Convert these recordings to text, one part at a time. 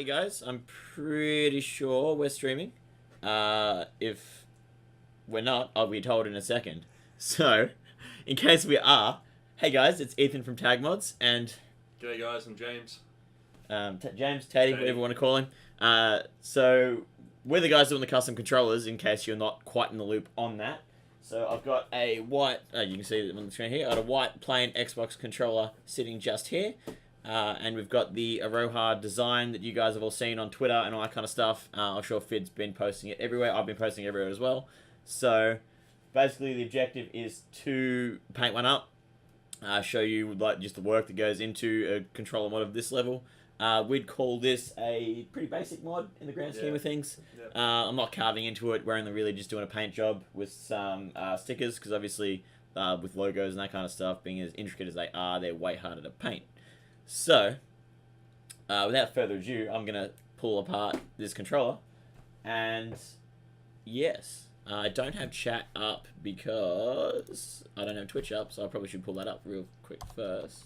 guys. I'm pretty sure we're streaming. If we're not, I'll be told in a second. So, in case we are, hey guys, it's Ethan from TAGMods, and G'day guys, I'm James. James, Taddy, whatever you want to call him. So, we're the guys doing the custom controllers, in case you're not quite in the loop on that. So, I've got a white, you can see it on the screen here, I've got a white plain Xbox controller sitting just here. And we've got the Aroha design that you guys have all seen on Twitter and all that kind of stuff. I'm sure Fid's been posting it everywhere. I've been posting it everywhere as well. So, basically the objective is to paint one up, show you like just the work that goes into a controller mod of this level. We'd call this a pretty basic mod in the grand scheme of things. Yep. I'm not carving into it. We're only really just doing a paint job with some stickers, because obviously with logos and that kind of stuff, being as intricate as they are, they're way harder to paint. So, without further ado, I'm going to pull apart this controller, and yes, I don't have chat up because I don't have Twitch up, so I probably should pull that up real quick first.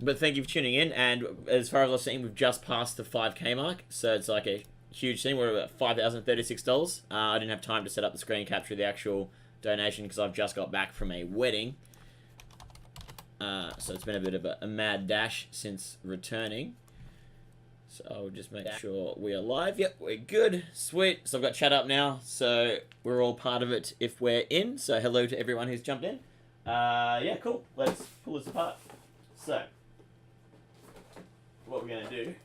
But thank you for tuning in, and as far as I've seen, we've just passed the 5k mark, so it's like a huge thing. We're at $5,036. I didn't have time to set up the screen capture of the actual donation because I've just got back from a wedding. So it's been a bit of a mad dash since returning. So I'll just make sure we are live. Yep, we're good. Sweet. So I've got chat up now. So we're all part of it if we're in. So hello to everyone who's jumped in. Yeah, cool. Let's pull this apart. So, what we're going to do.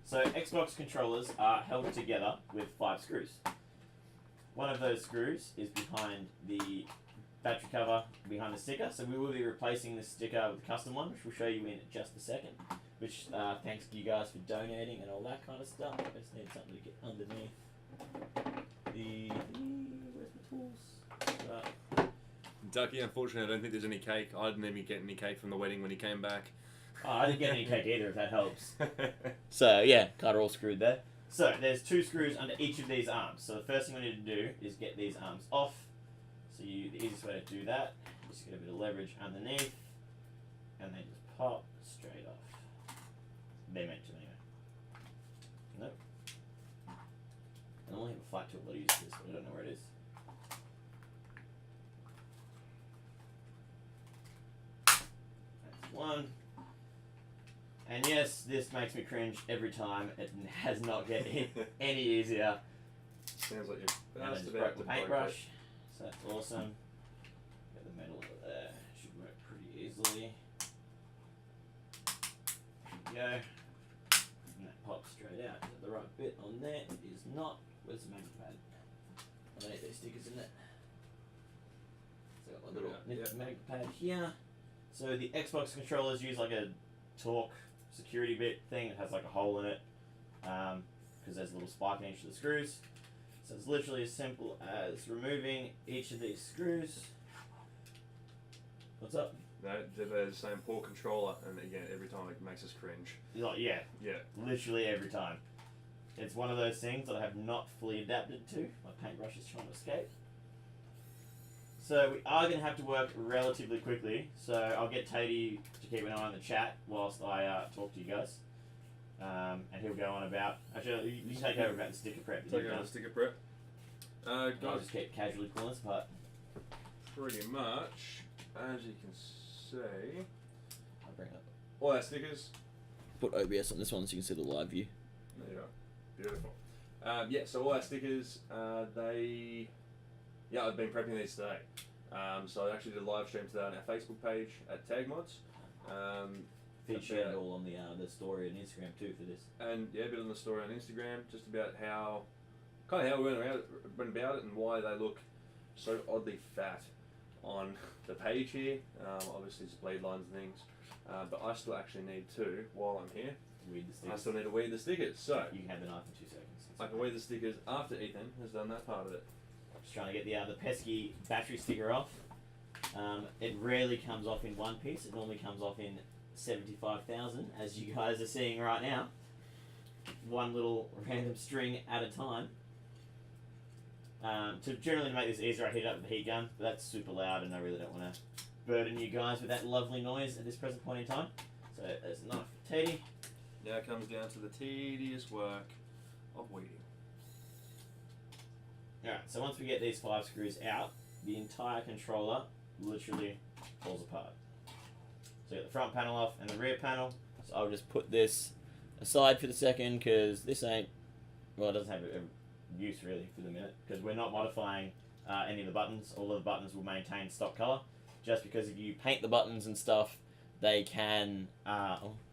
So Xbox controllers are held together with 5 screws. One of those screws is behind the battery cover behind the sticker, so we will be replacing the sticker with a custom one, which we'll show you in just a second. Which, thanks to you guys for donating and all that kind of stuff. I just need something to get underneath where's my tools? Ducky, unfortunately, I don't think there's any cake. I didn't even get any cake from the wedding when he came back. Oh, I didn't get any cake either, if that helps. So, yeah, kind of all screwed there. So, there's 2 screws under each of these arms. So, the first thing we need to do is get these arms off. So the easiest way to do that is to get a bit of leverage underneath, and then just pop straight off. They're meant to anyway. Nope. I only have a flat tool that I use this, but I don't know where it is. That's one. And yes, this makes me cringe every time. It has not get any easier. Sounds like you're and I just broke the paintbrush. So that's awesome. Get the metal over there. Should work pretty easily. There we go. And that pops straight out. Is that the right bit on there? It is not. Where's the magnet pad? I need these stickers in it. So I've got my little magnet pad here. So the Xbox controllers use like a torque security bit thing. It has like a hole in it. Because there's a little spike in each of the screws. So it's literally as simple as removing each of these screws. What's up? No, they're the same poor controller, and again, every time it makes us cringe. Like, yeah. Yeah. Literally every time. It's one of those things that I have not fully adapted to. My paintbrush is trying to escape. So we are going to have to work relatively quickly. So I'll get Tadey to keep an eye on the chat whilst I talk to you guys. And he'll go on about. Actually, you take over about the sticker prep. Take over the sticker prep. I'll just keep casually pulling this apart. Pretty much, as you can see, I'll bring up all our stickers. Put OBS on this one so you can see the live view. There you go. Beautiful. Yeah, so all our stickers, I've been prepping these today. So I actually did a live stream today on our Facebook page at TAGMods. Featured all on the story and Instagram too for this. And yeah, a bit on the story on Instagram, just about how we went about it and why they look so oddly fat on the page here. Obviously it's bleed lines and things, but I still actually need to, while I'm here, weed the stickers. I still need to weed the stickers. So you can have the knife in 2 seconds. I can weed the stickers after Ethan has done that part of it. Just trying to get the pesky battery sticker off. It rarely comes off in one piece. It normally comes off in 75,000, as you guys are seeing right now. One little random string at a time. To generally make this easier, I heat it up with the heat gun, but that's super loud and I really don't want to burden you guys with that lovely noise at this present point in time. So So there's enough for Teddy. Now it comes down to the tedious work of weeding. Alright, so once we get these 5 screws out, the entire controller literally falls apart. So you get the front panel off and the rear panel. So I'll just put this aside for the second because this ain't, well, it doesn't have a use really for the minute because we're not modifying any of the buttons. All of the buttons will maintain stock color. Just because if you paint the buttons and stuff, they can,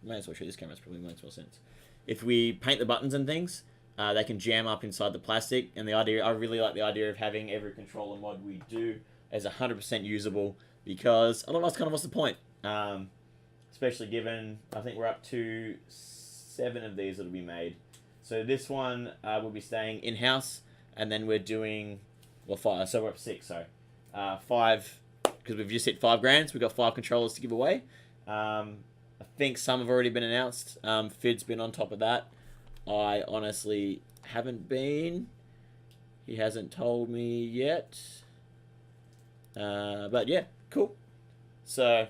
may as well show this camera, it probably makes more sense. If we paint the buttons and things, they can jam up inside the plastic, and the idea, I really like the idea of having every controller mod we do as 100% usable, because otherwise kind of what's the point? Especially given, I think we're up to 7 of these that'll be made. So this one will be staying in-house, and then we're doing, well 5, so we're up to 6, sorry. 5, because we've just hit 5 grand, so we've got 5 controllers to give away. I think some have already been announced. Fid's been on top of that. I honestly haven't been. He hasn't told me yet. But yeah, cool. So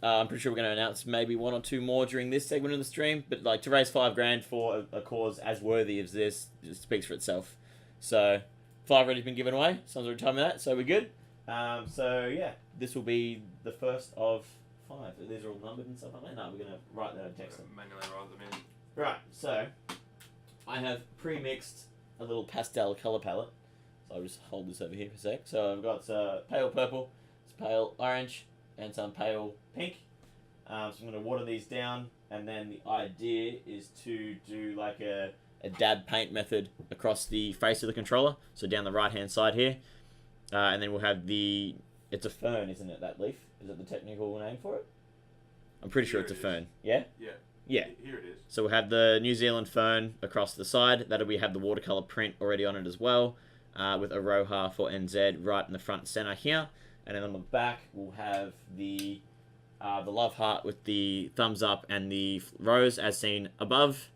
I'm pretty sure we're going to announce maybe 1 or 2 more during this segment of the stream. But like to raise 5 grand for a cause as worthy as this, it speaks for itself. So 5 already been given away. Someone's already told me that, so we're good. So yeah, this will be the first of 5. These are all numbered and stuff like that. No, we're going to write that in text. Manually write them in. Right, so I have pre-mixed a little pastel colour palette. So I'll just hold this over here for a sec. So I've got pale purple, some pale orange, and some pale pink. So I'm going to water these down, and then the idea is to do like a dab paint method across the face of the controller. So down the right-hand side here. And then we'll have it's a fern, isn't it, that leaf? Is that the technical name for it? I'm pretty sure it's a fern. Yeah? Yeah. Yeah. Here it is. So we'll have the New Zealand fern across the side. That'll have the watercolour print already on it as well, with Aroha For NZ right in the front centre here. And then on the back, we'll have the love heart with the thumbs up and the rose as seen above.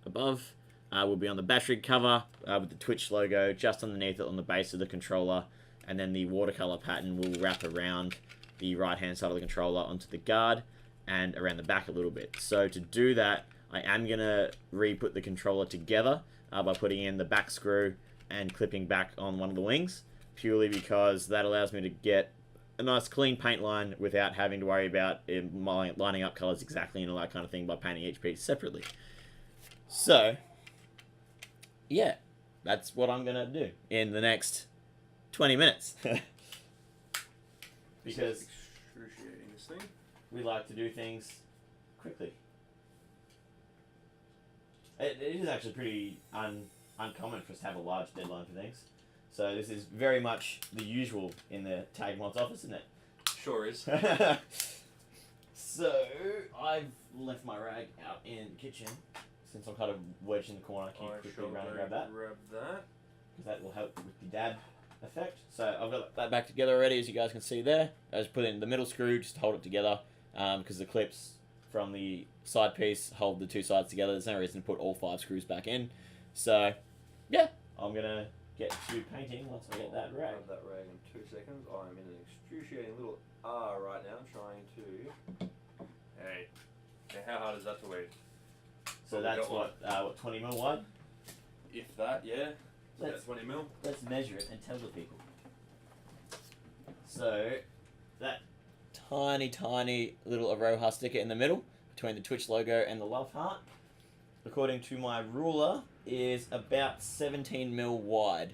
Will be on the battery cover with the Twitch logo just underneath it on the base of the controller. And then the watercolour pattern will wrap around the right-hand side of the controller onto the guard and around the back a little bit. So to do that, I am going to re-put the controller together by putting in the back screw and clipping back on one of the wings, purely because that allows me to get a nice clean paint line without having to worry about lining up colours exactly and all that kind of thing by painting each piece separately. So, yeah, that's what I'm going to do in the next 20 minutes. Because excruciating, this thing. We like to do things quickly. It is actually pretty uncommon for us to have a large deadline for things. So this is very much the usual in the TAGMods office, isn't it? Sure is. So I've left my rag out in the kitchen since I'm kind of wedged in the corner. Can you quickly run and grab that? Grab that. Because that will help with the dab effect. So I've got that back together already, as you guys can see there. I just put in the middle screw just to hold it together, because the clips from the side piece hold the 2 sides together. There's no reason to put all 5 screws back in. So yeah, I'm gonna get to painting once I get that rag. Grab that rag in 2 seconds. I'm in an excruciating little R right now, trying to. Hey, now how hard is that to weed? So that's what 20 mil wide. If that, yeah. Let's- That's 20 mil. Let's measure it and tell the people. So, that tiny little Aroha sticker in the middle, between the Twitch logo and the love heart, according to my ruler, is about 17 mil wide.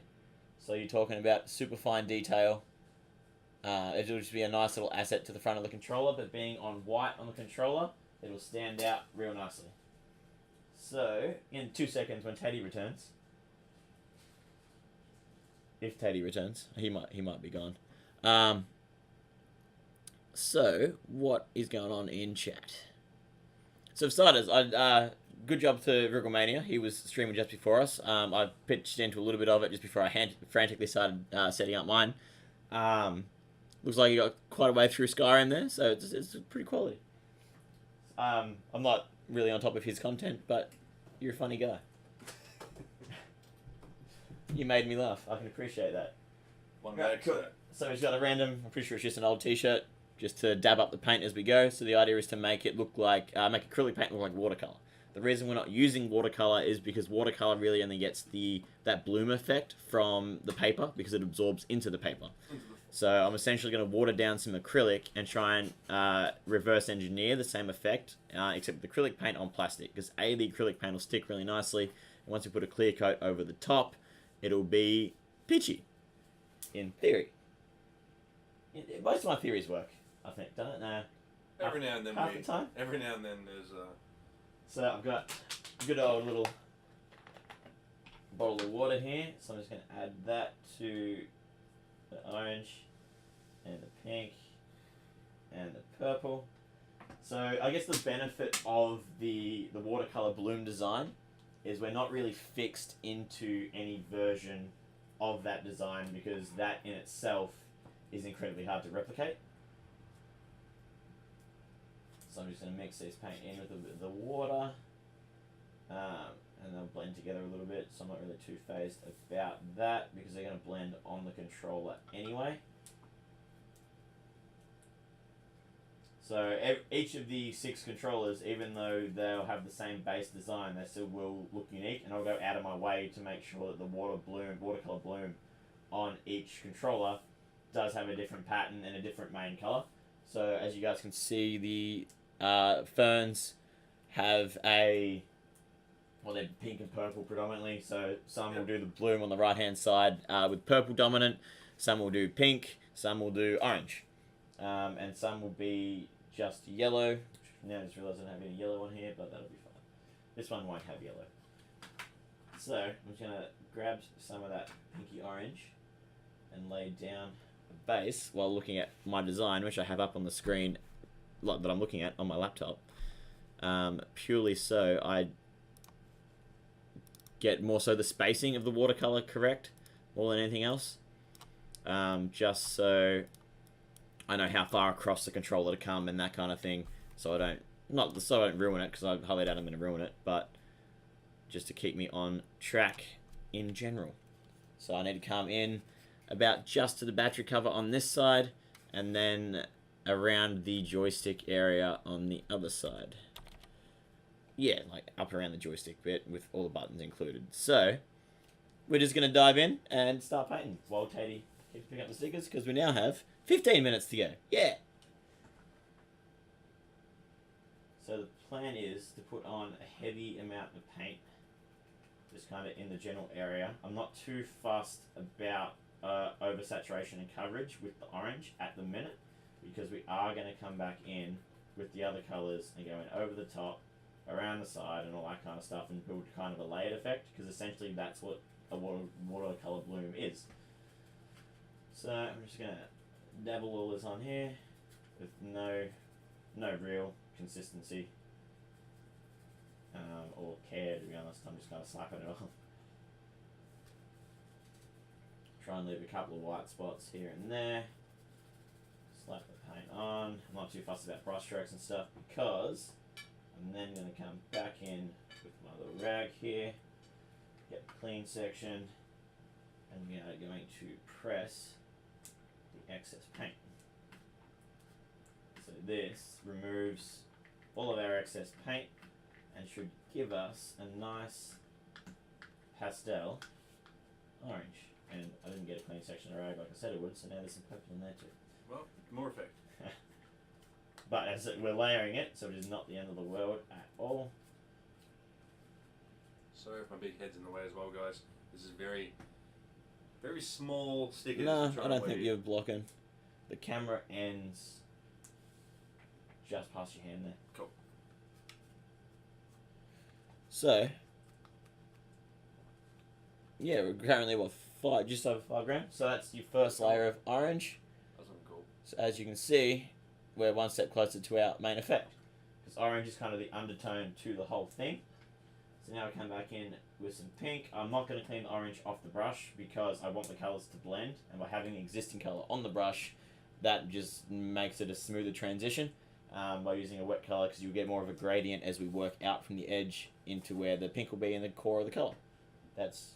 So you're talking about super fine detail. It'll just be a nice little asset to the front of the controller, but being on white on the controller, it'll stand out real nicely. So, in 2 seconds when Teddy returns, if Teddy returns, he might be gone. So what is going on in chat? So for starters, good job to Wrigglemania. He was streaming just before us. I pitched into a little bit of it just before I frantically started setting up mine. Looks like he got quite a way through Skyrim there, so it's pretty quality. I'm not really on top of his content, but you're a funny guy. You made me laugh. I can appreciate that. One Right, bag cool. set. So he's got a random, I'm pretty sure it's just an old t-shirt. just to dab up the paint as we go. So the idea is to make it look like, make acrylic paint look like watercolor. The reason we're not using watercolor is because watercolor really only gets that bloom effect from the paper because it absorbs into the paper. So I'm essentially going to water down some acrylic and try and reverse engineer the same effect, except with acrylic paint on plastic. Because the acrylic paint will stick really nicely, and once we put a clear coat over the top, it'll be peachy, in theory. Most of my theories work, I think, don't it? No. Every now and then half the time. Every now and then there's So I've got a good old little bottle of water here, so I'm just going to add that to the orange and the pink and the purple. So I guess the benefit of the watercolor bloom design is we're not really fixed into any version of that design because that in itself is incredibly hard to replicate. So I'm just going to mix this paint in with the water, and they'll blend together a little bit, so I'm not really too phased about that because they're going to blend on the controller anyway. So each of the 6 controllers, even though they'll have the same base design, they still will look unique, and I'll go out of my way to make sure that the watercolor bloom on each controller does have a different pattern and a different main color. So as you guys can see, the ferns have they're pink and purple predominantly, so some will do the bloom on the right hand side with purple dominant, some will do pink, some will do orange, and some will be just yellow. Now I just realised I don't have any yellow on here, but that'll be fine. This one won't have yellow. So I'm just going to grab some of that pinky orange and lay down a base while looking at my design, which I have up on the screen that I'm looking at on my laptop, purely so I get more so the spacing of the watercolor correct more than anything else, just so I know how far across the controller to come and that kind of thing, so I don't ruin it, because I highly doubt I'm going to ruin it, but just to keep me on track in general. So I need to come in about just to the battery cover on this side, and then around the joystick area on the other side. Yeah, like up around the joystick bit with all the buttons included. So we're just going to dive in and start painting while Tatey keeps picking up the stickers, because we now have 15 minutes to go. Yeah! So the plan is to put on a heavy amount of paint, just kind of in the general area. I'm not too fussed about oversaturation and coverage with the orange at the minute, because we are going to come back in with the other colours and go in over the top, around the side and all that kind of stuff, and build kind of a layered effect, because essentially that's what a watercolor bloom is. So I'm just going to dabble all this on here with no real consistency or care, to be honest. I'm just kind of slapping it off. Try and leave a couple of white spots here and there. Slap the paint on. I'm not too fussed about brush strokes and stuff, because I'm then going to come back in with my little rag here, get the clean section, and we are going to press the excess paint. So this removes all of our excess paint and should give us a nice pastel orange. And I didn't get a clean section of rag like I said it would, so now there's some purple in there too. Well, more effect. But as we're layering it, so it is not the end of the world at all. Sorry if my big head's in the way as well, guys. This is very, very small stickers. No, I don't think you're blocking. The camera ends just past your hand there. Cool. So, yeah, we're currently just over 5 grams. So that's your first layer of orange. That's looking cool. So as you can see, we're one step closer to our main effect, because orange is kind of the undertone to the whole thing. So now I come back in with some pink. I'm not going to clean the orange off the brush because I want the colours to blend, and by having the existing colour on the brush, that just makes it a smoother transition by using a wet colour, because you'll get more of a gradient as we work out from the edge into where the pink will be in the core of the colour. That's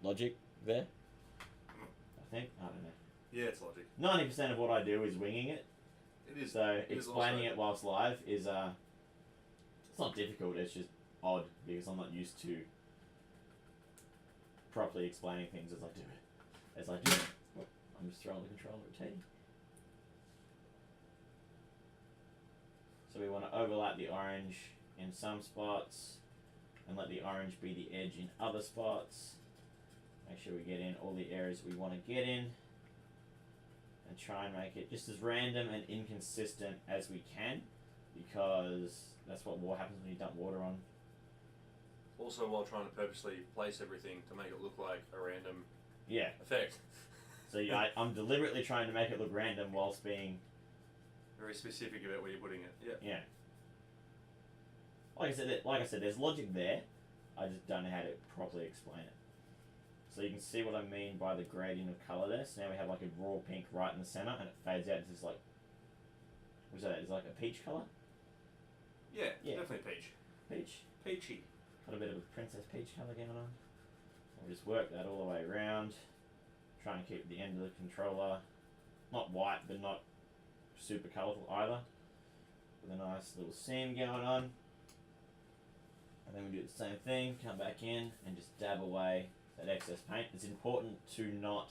logic there, I think. I don't know. Yeah, it's logic. 90% of what I do is winging it. It is. So It is explaining also- it whilst live is it's not difficult. It's just odd because I'm not used to properly explaining things as I do it. Oh, I'm just throwing the controller at Teddy. So we want to overlap the orange in some spots and let the orange be the edge in other spots. Make sure we get in all the areas we want to get in and try and make it just as random and inconsistent as we can, because that's what happens when you dump water on. Also, while trying to purposely place everything to make it look like a random Yeah. effect. So I'm deliberately trying to make it look random whilst being Very specific about where you're putting it. Yeah. yeah. Like I said, there's logic there. I just don't know how to properly explain it. So you can see what I mean by the gradient of colour there. So now we have like a raw pink right in the centre, and it fades out into this like, what's that? It's like a peach colour. Yeah. Yeah. Definitely peach. Peach. Peachy. Got a bit of a princess peach colour going on. We'll just work that all the way around. Try and keep the end of the controller not white, but not super colourful either. With a nice little seam going on. And then we do the same thing, come back in and just dab away that excess paint. It's important to not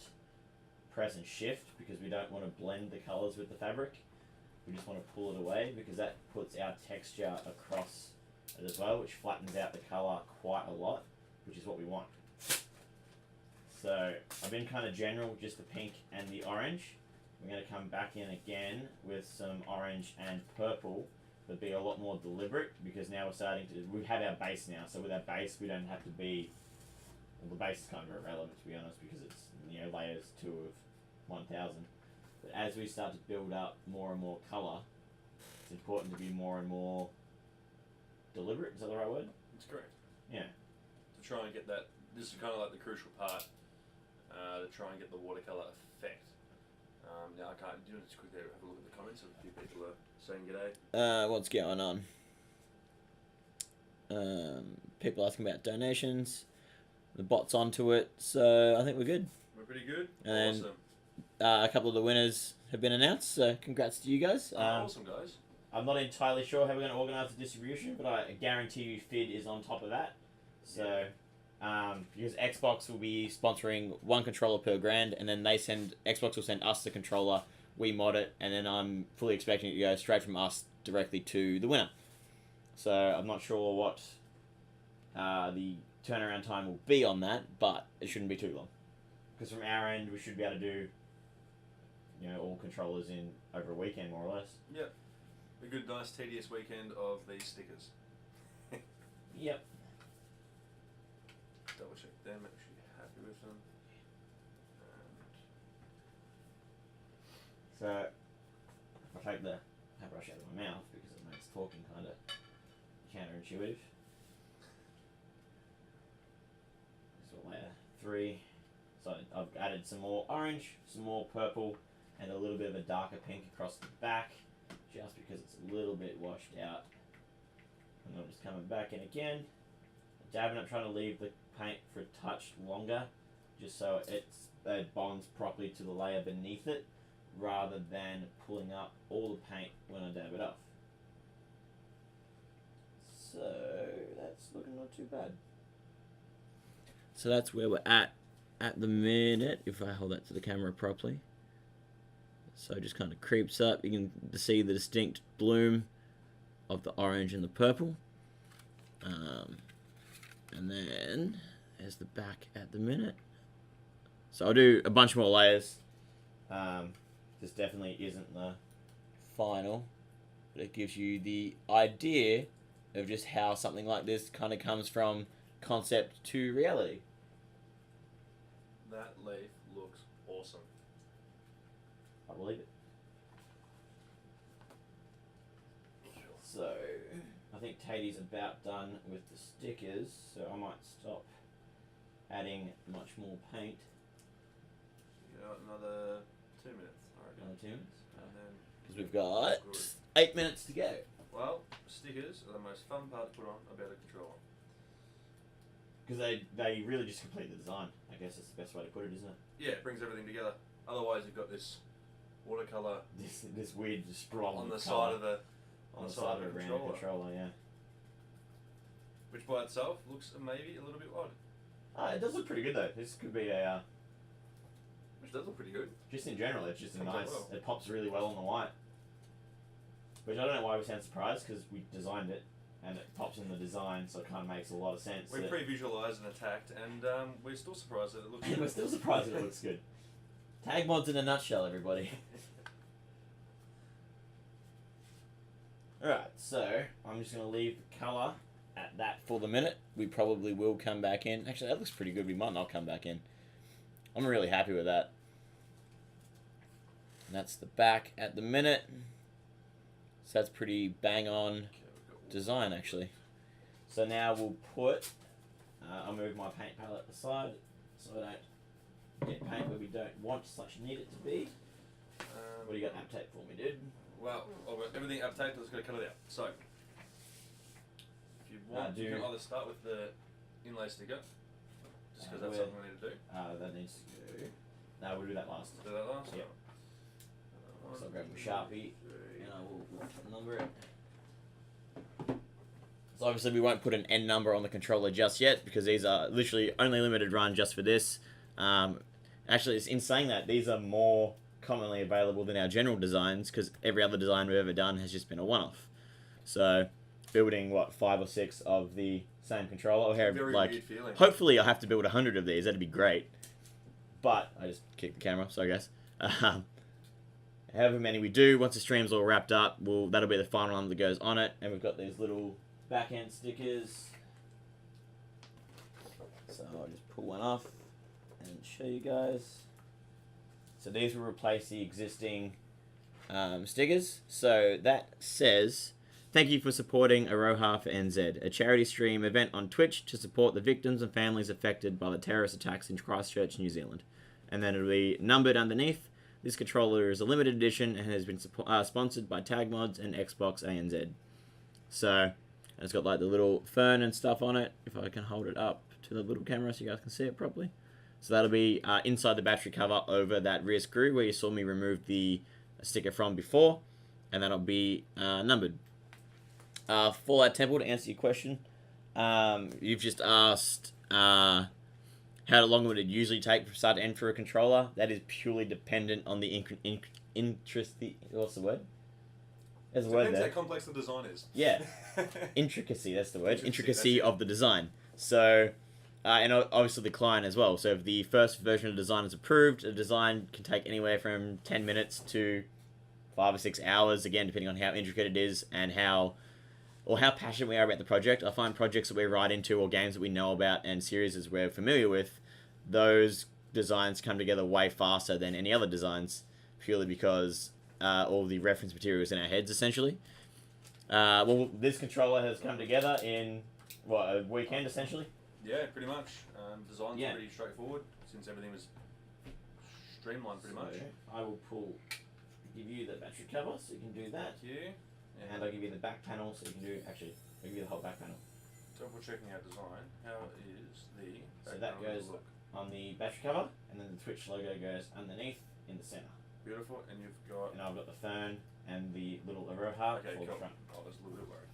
press and shift because we don't want to blend the colours with the fabric. We just want to pull it away because that puts our texture across it as well, which flattens out the colour quite a lot, which is what we want. So I've been kind of general, just the pink and the orange. We're going to come back in again with some orange and purple, but be a lot more deliberate because now we have our base now. So with our base, we don't have to be, well, the base is kind of irrelevant to be honest because it's, layers 2 of 1000. But as we start to build up more and more colour, it's important to be more and more deliberate. Is that the right word? That's correct. Yeah. To try and get that, this is kind of like the crucial part, to try and get the watercolour effect. Now I can't do it. Just quickly have a look at the comments. A few people are saying g'day. What's going on? People asking about donations. The bot's onto it, so I think we're good. We're pretty good. And Awesome. A couple of the winners have been announced, so congrats to you guys. Awesome, guys. I'm not entirely sure how we're going to organise the distribution, but I guarantee you FID is on top of that. So, because Xbox will be sponsoring one controller per grand, and then Xbox will send us the controller, we mod it, and then I'm fully expecting it to go straight from us directly to the winner. So I'm not sure what the turnaround time will be on that, but it shouldn't be too long. Because from our end, we should be able to do, all controllers in over a weekend, more or less. Yep. A good, nice, tedious weekend of these stickers. Yep. Double check them, make sure you're happy with them. So, if I take the hairbrush out of my mouth because it makes talking kind of counterintuitive. So layer 3. So I've added some more orange, some more purple, and a little bit of a darker pink across the back, just because it's a little bit washed out. And I'm just coming back in again, dabbing up, trying to leave the paint for a touch longer, just so it bonds properly to the layer beneath it, rather than pulling up all the paint when I dab it off. So that's looking not too bad. So that's where we're at the minute, if I hold that to the camera properly. So it just kind of creeps up. You can see the distinct bloom of the orange and the purple. And then there's the back at the minute. So I'll do a bunch more layers. This definitely isn't the final, but it gives you the idea of just how something like this kind of comes from concept to reality. That leaf looks awesome. I believe it. So, I think Tatey's about done with the stickers, so I might stop adding much more paint. You got another 2 minutes, I reckon. Another 2 minutes? And then, Because we've got 8 minutes to go. well, stickers are the most fun part to put on about a controller. Because they really just complete the design. I guess that's the best way to put it, isn't it? Yeah, it brings everything together. Otherwise, you've got this watercolor this weird sprawl on the colour side of the side of the controller, yeah. Which by itself looks maybe a little bit odd. It does look pretty good though. This could be a. Which does look pretty good. Just in general, it's just a Comes out nice. well. It pops really well on the white. Which I don't know why we sound surprised because we designed it, and it pops in the design, so it kind of makes a lot of sense. We pre-visualised and attacked, and we're still surprised that it looks We're good. still surprised that it looks good. TAGMods in a nutshell, everybody. Alright, so I'm just going to leave the colour at that for the minute. We probably will come back in. Actually, that looks pretty good. We might not come back in. I'm really happy with that. And that's the back at the minute. So that's pretty bang on design, actually. So now we'll put... I'll move my paint palette aside so I don't get paint where we don't want / need it to be. What do you got app tape for me, dude? Well, I've got everything up taped, I'm just going to cut it out. So, if you want, you can either start with the inlay sticker, just because that's something we need to do. That needs to go... No, we'll do that last. Do that last? Yep. So I'll grab a Sharpie and I will number it. So obviously we won't put an N number on the controller just yet because these are literally only limited run just for this. Actually, in saying that, these are more commonly available than our general designs because every other design we've ever done has just been a one-off. So building, 5 or 6 of the same controller, or Very weird feeling. hopefully I'll have to build 100 of these, that'd be great. But, I just kicked the camera, so I guess. However many we do, once the stream's all wrapped up, that'll be the final one that goes on it. And we've got these little back end stickers. So I'll just pull one off and show you guys. So these will replace the existing stickers. So that says, thank you for supporting Aroha For NZ, a charity stream event on Twitch to support the victims and families affected by the terrorist attacks in Christchurch, New Zealand. And then it'll be numbered underneath. This controller is a limited edition and has been sponsored by TAGMods and Xbox ANZ. So, it's got like the little fern and stuff on it, if I can hold it up to the little camera so you guys can see it properly. So that'll be inside the battery cover over that rear screw where you saw me remove the sticker from before, and that'll be numbered. Fallout Temple, to answer your question, you've just asked how long would it usually take from start to end for a controller. That is purely dependent on the what's the word? There's a word there. Depends how complex the design is. Yeah. Intricacy, that's the word. Intricacy of the design. So, and obviously the client as well. So if the first version of the design is approved, a design can take anywhere from 10 minutes to 5 or 6 hours, again, depending on how intricate it is and how passionate we are about the project. I find projects that we write into or games that we know about and series that we're familiar with, those designs come together way faster than any other designs, purely because all the reference material is in our heads, essentially. Well, this controller has come together in, a weekend, essentially? Yeah, pretty much. Design's Yeah. pretty straightforward, since everything was streamlined pretty much. I will give you the battery cover, so you can do that. Thank you. And I'll give you the back panel, so you can do, I'll give you the whole back panel. So if we're checking our design, how is the So that goes on the battery cover, and then the Twitch logo goes underneath in the center. Beautiful, and you've got... And I've got the fern and the little Aroha Okay, for the cool. front. Oh, there's a little bit worried.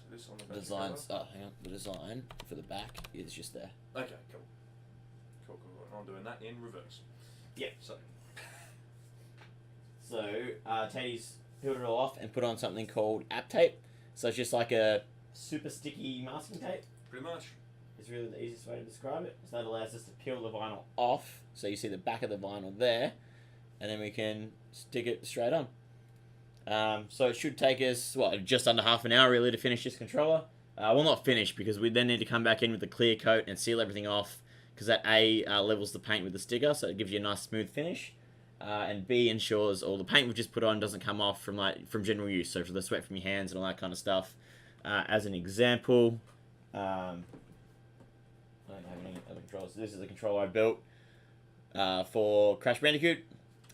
So this on the battery Designs. cover. Hang on. The design for the back is just there. Okay, cool. Cool. And I'm doing that in reverse. Yeah. So, Teddy's peeled it all off and put on something called app tape. So it's just like a super sticky masking tape. pretty much. Is really the easiest way to describe it. So that allows us to peel the vinyl off, so you see the back of the vinyl there, and then we can stick it straight on. So it should take us, just under half an hour really to finish this controller. Well, not finish, because we then need to come back in with the clear coat and seal everything off, because that A levels the paint with the sticker, so it gives you a nice smooth finish. And B ensures all the paint we've just put on doesn't come off from general use, so for the sweat from your hands and all that kind of stuff. As an example, I don't have any other controllers. This is a controller I built for Crash Bandicoot.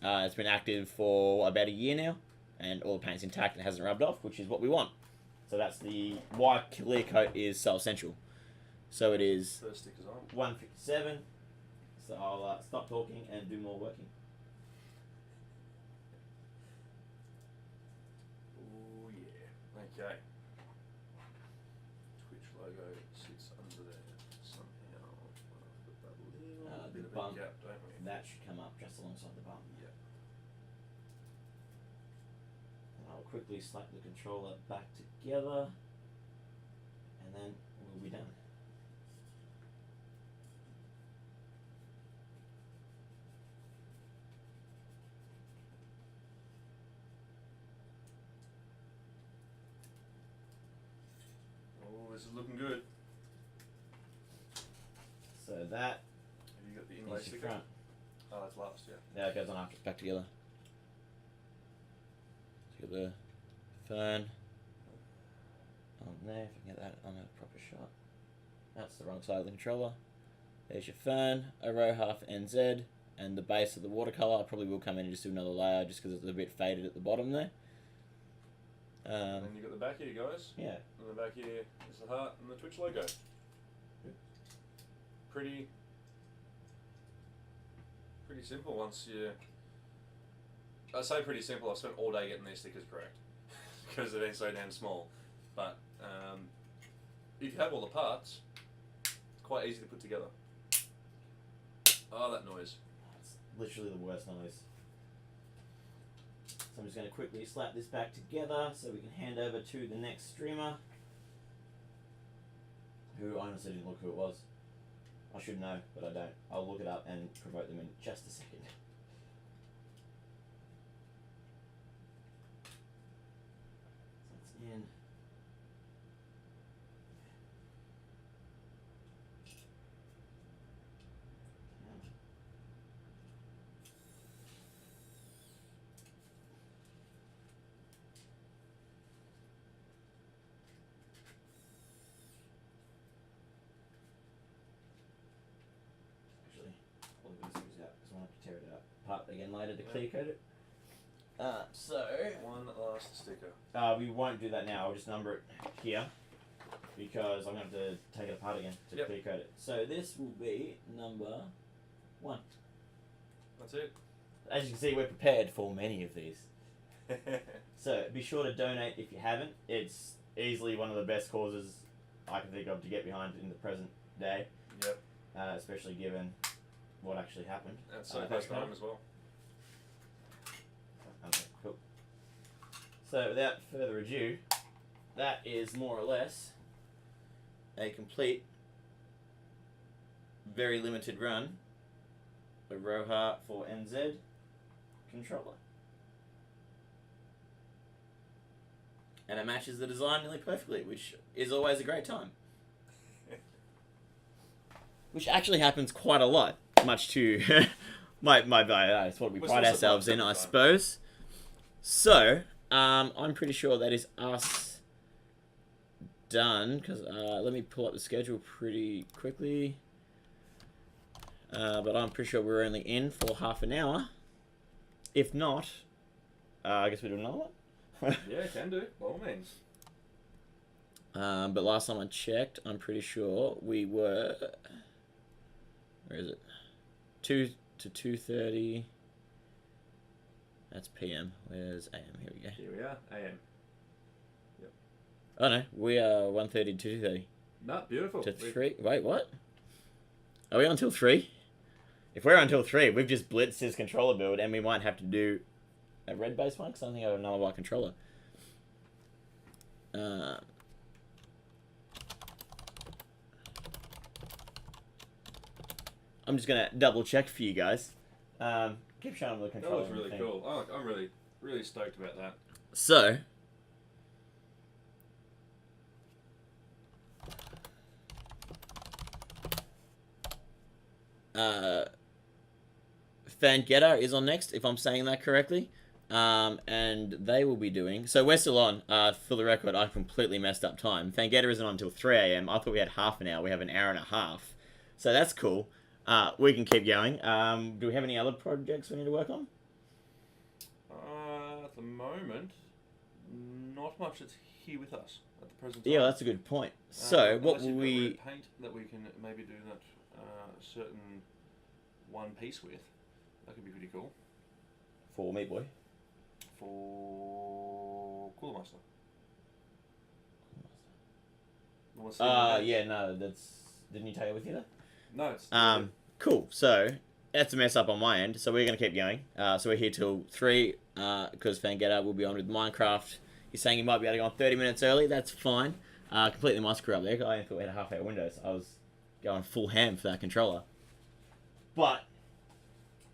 It's been active for about a year now, and all the paint's intact and hasn't rubbed off, which is what we want. So that's why clear coat is so essential. So it is First stickers on. 1:57. So I'll stop talking and do more working. Okay. Twitch logo sits under there somehow. Put that little The bit of a bump. gap, don't we? That should come up just alongside the bump. Yeah. And I'll quickly slap the controller back together, and then we'll be done. Oh, this is looking good. So that Have you got the inlay is your sticker? front. Oh, that's last, yeah. Now it goes on after, back together. So you got the phone on there, if I can get that on a proper shot. That's the wrong side of the controller. There's your phone, Aroha For NZ, and the base of the watercolour. I probably will come in and just do another layer just because it's a bit faded at the bottom there. And then you got the back here, guys. Yeah. And the back here is the heart and the Twitch logo. Pretty simple once you... I say pretty simple, I've spent all day getting these stickers correct. Because they've been so damn small. But if you have all the parts, it's quite easy to put together. Oh, that noise. It's literally the worst noise. So I'm just going to quickly slap this back together so we can hand over to the next streamer. Who I honestly didn't look who it was. I should know, but I don't. I'll look it up and promote them in just a second. So it's in. Part again later to clear coat it. So One last sticker. we won't do that now. I'll just number it here because I'm going to have to take it apart again to clear coat it. So this will be number 1. That's it. As you can see, we're prepared for many of these. So be sure to donate if you haven't. It's easily one of the best causes I can think of to get behind in the present day. Yep. Especially given what actually happened. That's so close to home as well. Okay, cool. So without further ado, that is more or less a complete, very limited run Aroha For NZ controller. And it matches the design nearly perfectly, which is always a great time. Which actually happens quite a lot, much to it's what we pride ourselves in, I suppose. So, I'm pretty sure that is us done, because let me pull up the schedule pretty quickly. But I'm pretty sure we're only in for half an hour. If not, I guess we do another one. Yeah, can do, by all means. But last time I checked, I'm pretty sure we were... Where is it? 2 to 2:30. That's PM. Where's AM? Here we go. Here we are, AM. Yep. Oh no, we are 1:30 to 2:30. No, beautiful. To 3. Wait, what? Are we on until 3? If we're on until 3, we've just blitzed his controller build, and we might have to do a red base one because I think I have another white controller. I'm just gonna double check for you guys. Keep showing them the That controller. looks really cool. Oh, I'm really stoked about that. So, Fangetta is on next, if I'm saying that correctly. And they will be doing... So we're still on. For the record, I completely messed up time. Fangetta isn't on until 3 AM. I thought we had half an hour. We have an hour and a half. So that's cool. We can keep going. Do we have any other projects we need to work on? At the moment, not much that's here with us at the present time. Yeah, that's a good point. So, what unless will you've got we... red paint that we can maybe do that certain one piece with. That could be pretty cool. For Meat Boy? For Cooler Master. Yeah, no, didn't you take it with you though? No, it's Cool. So that's a mess up on my end. So we're gonna keep going. So we're here till 3. Because Fangetta will be on with Minecraft. He's saying he might be able to go on 30 minutes early. That's fine. Completely my screw up there. I thought we had a half-hour window. So I was going full ham for that controller. But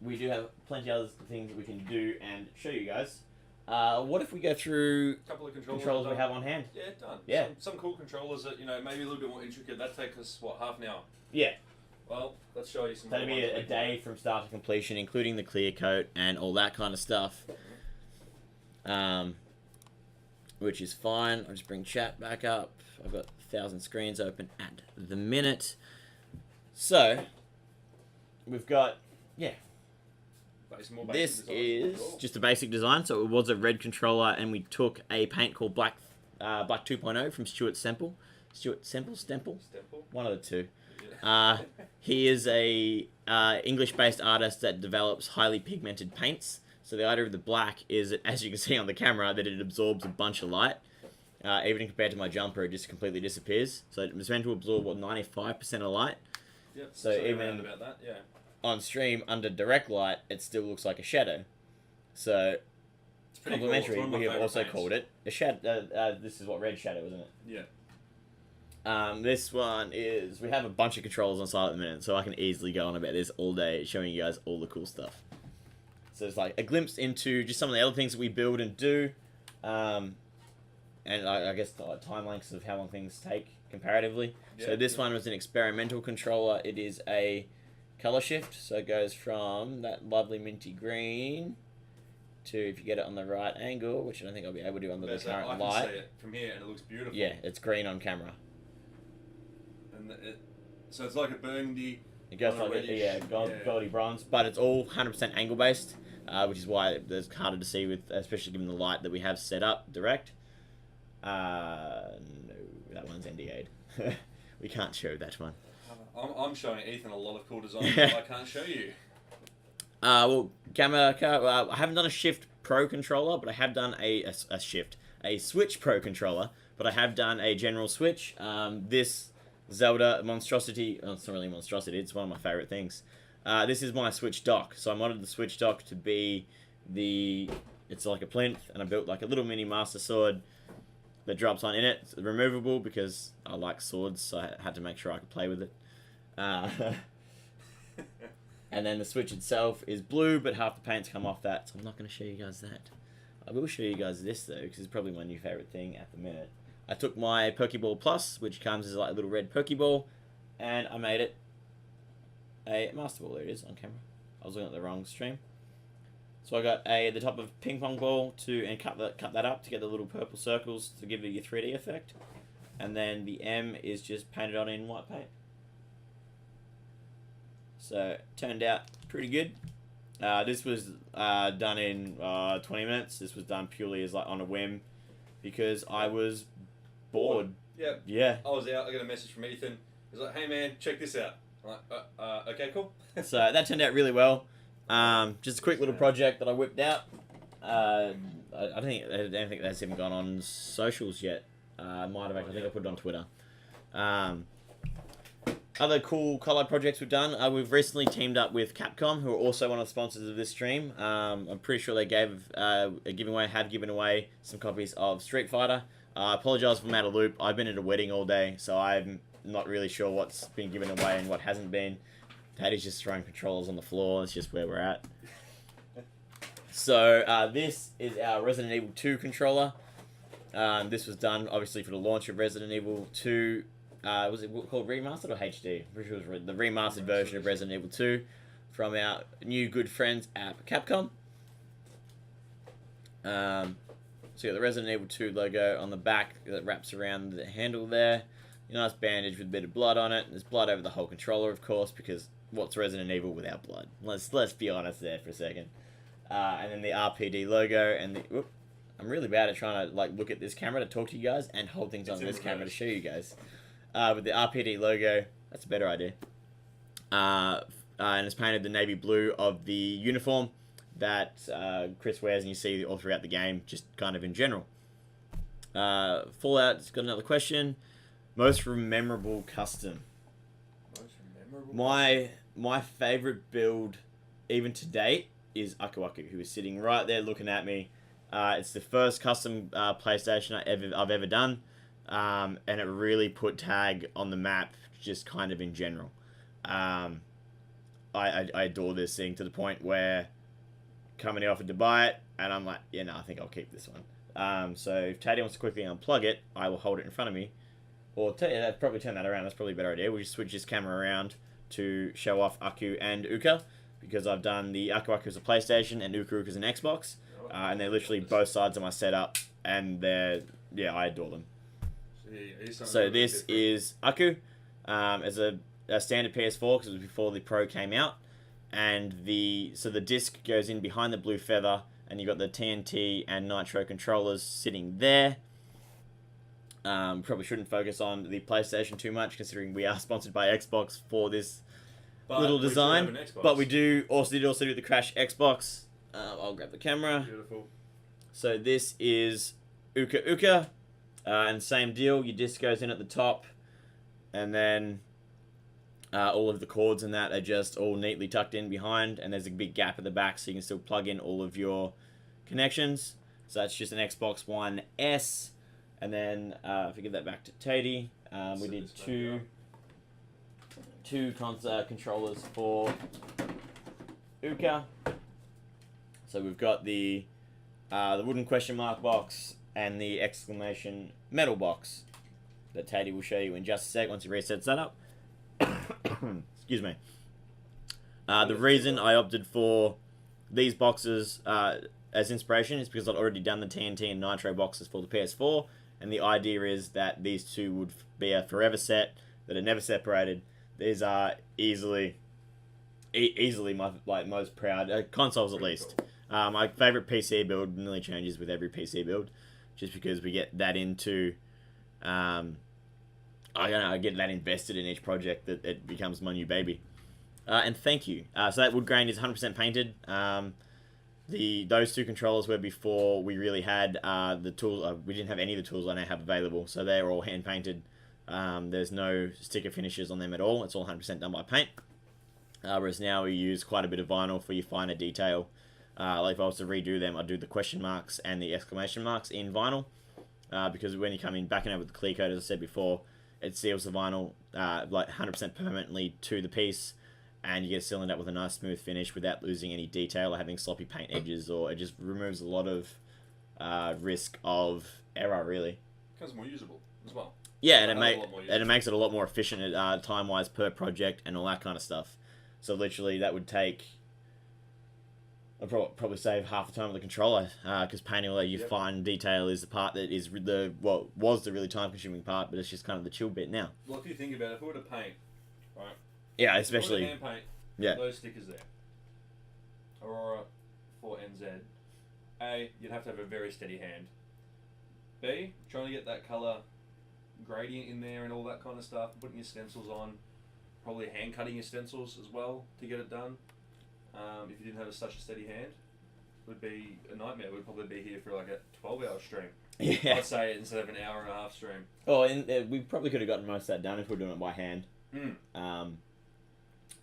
we do have plenty of other things that we can do and show you guys. What if we go through a couple of controllers we have on hand? Yeah, done. Yeah. Some cool controllers that, maybe a little bit more intricate. That takes us, half an hour? Yeah. Well, let's show you some. That'd be a day from start to completion, including the clear coat and all that kind of stuff. Which is fine. I'll just bring chat back up. I've got 1,000 screens open at the minute. So, we've got, this is just a basic design. So it was a red controller, and we took a paint called Black 2.0 from Stuart Semple. Stemple? One of the two. He is a English-based artist that develops highly pigmented paints. So the idea of the black is that, as you can see on the camera, that it absorbs a bunch of light. Even compared to my jumper, it just completely disappears. So it's meant to absorb, 95% of light? Yep. So even about that, yeah. On stream, under direct light, it still looks like a shadow. So, it's pretty complementary, cool. we have also called it a shadow. This is what red shadow, isn't it? Yeah. This one is, we have a bunch of controllers on site at the minute, so I can easily go on about this all day, showing you guys all the cool stuff. So it's like a glimpse into just some of the other things that we build and do, and I guess the time lengths of how long things take comparatively. Yeah, so this one was an experimental controller. It is a color shift, so it goes from that lovely minty green to, if you get it on the right angle, which I don't think I'll be able to under the current light. I can see it from here, and it looks beautiful. Yeah, it's green on camera. And so it's like a burgundy. It goes like goldy bronze, but it's all 100% angle based, which is why it's harder to see with, especially given the light that we have set up direct. No, that one's NDA'd. We can't show that one. I'm showing Ethan a lot of cool designs that I can't show you. Well, camera. I haven't done a Shift Pro controller, but I have done a Switch Pro controller, but I have done a general Switch. This Zelda monstrosity. Oh, it's not really a monstrosity. It's one of my favorite things. This is my Switch dock. So I wanted the Switch dock to be it's like a plinth, and I built like a little mini Master Sword that drops on in it. It's removable because I like swords, so I had to make sure I could play with it. And then the Switch itself is blue, but half the paint's come off that, so I'm not going to show you guys that. I will show you guys this though, because it's probably my new favourite thing at the minute. I took my Pokeball Plus, which comes as like a little red Pokeball, and I made it a Master Ball. There it is on camera. I was looking at the wrong stream. So I got the top of ping pong ball and cut that up to get the little purple circles to give it your 3D effect, and then the M is just painted on in white paint. So it turned out pretty good. This was done in 20 minutes. This was done purely as like on a whim because I was bored. Yeah. Yeah. I was out. I got a message from Ethan. He's like, "Hey man, check this out." I'm like, "Okay, cool." So that turned out really well. Just a quick little project that I whipped out. I don't think that's even gone on socials yet. Might have. I think I put it on Twitter. Other cool collab projects we've done. We've recently teamed up with Capcom, who are also one of the sponsors of this stream. I'm pretty sure they have given away some copies of Street Fighter. I apologise if I'm out of loop. I've been at a wedding all day, so I'm not really sure what's been given away and what hasn't been. Daddy's just throwing controllers on the floor. That's just where we're at. So this is our Resident Evil 2 controller. This was done obviously for the launch of Resident Evil 2. Was it called Remastered or HD? I'm pretty sure it was the remastered version of Resident Evil 2 from our new good friends at Capcom. So you got the Resident Evil 2 logo on the back that wraps around the handle there. A nice bandage with a bit of blood on it. There's blood over the whole controller, of course, because what's Resident Evil without blood? Let's be honest there for a second. And then the RPD logo and the... Whoop, I'm really bad at trying to like look at this camera to talk to you guys and hold things on this camera to show you guys. With the RPD logo, that's a better idea. And it's painted the navy blue of the uniform that Chris wears and you see all throughout the game, just kind of in general. Fallout's got another question. Most memorable custom. Most memorable. My favorite build, even to date, is Aku Aku, who is sitting right there looking at me. It's the first custom PlayStation I've ever done, and it really put Tag on the map, just kind of in general. I adore this thing to the point where company offered to buy it, and I'm like, yeah, no, I think I'll keep this one. So if Taddy wants to quickly unplug it, I will hold it in front of me. Or probably turn that around. That's probably a better idea. We'll just switch this camera around to show off Aku and Uka, because I've done the Aku Aku as a PlayStation and Uka Uka as an Xbox. And they're literally both sides of my setup, and I adore them. So this is Aku, as a standard PS4, because it was before the Pro came out, and the disc goes in behind the blue feather, and you've got the TNT and Nitro controllers sitting there. Probably shouldn't focus on the PlayStation too much, considering we are sponsored by Xbox for this little design. But we did also do the Crash Xbox. I'll grab the camera. Beautiful. So this is Uka Uka, and same deal. Your disc goes in at the top, and then all of the cords and that are just all neatly tucked in behind, and there's a big gap at the back, so you can still plug in all of your connections. So that's just an Xbox One S, and then if we give that back to Tady, we did two controllers for Uka. So we've got the wooden question mark box and the exclamation metal box that Tady will show you in just a sec once he resets that up. Excuse me. The reason I opted for these boxes as inspiration is because I'd already done the TNT and Nitro boxes for the PS4, and the idea is that these two would be a forever set that are never separated. These are easily my most proud consoles, at least. Cool. My favorite PC build nearly changes with every PC build, just because we get that into, I get that invested in each project that it becomes my new baby. And thank you. So that wood grain is 100% painted. Those two controllers were before we really had the tools. We didn't have any of the tools I now have available, so they're all hand painted. There's no sticker finishes on them at all. It's all 100% done by paint. Whereas now we use quite a bit of vinyl for your finer detail. Like if I was to redo them, I'd do the question marks and the exclamation marks in vinyl, because when you come in back and over with the clear coat, as I said before, it seals the vinyl like 100% permanently to the piece, and you get sealing up with a nice smooth finish without losing any detail or having sloppy paint edges, or it just removes a lot of risk of error, really. Becomes more usable as well. Yeah, and it makes it a lot more efficient time-wise per project and all that kind of stuff. So literally that would take... I'd probably save half the time of the controller, because painting all that fine detail is the part that is was the really time-consuming part, but it's just kind of the chill bit now. Well, if you think about it, if we were to paint, right? Yeah, especially... If we were to hand paint those stickers there, Aroha For NZ, A, you'd have to have a very steady hand. B, trying to get that colour gradient in there and all that kind of stuff, putting your stencils on, probably hand cutting your stencils as well to get it done. If you didn't have such a steady hand, would be a nightmare. We'd probably be here for like a 12-hour stream. Yeah. I'd say instead of an hour and a half stream. Oh, and we probably could have gotten most of that done if we were doing it by hand.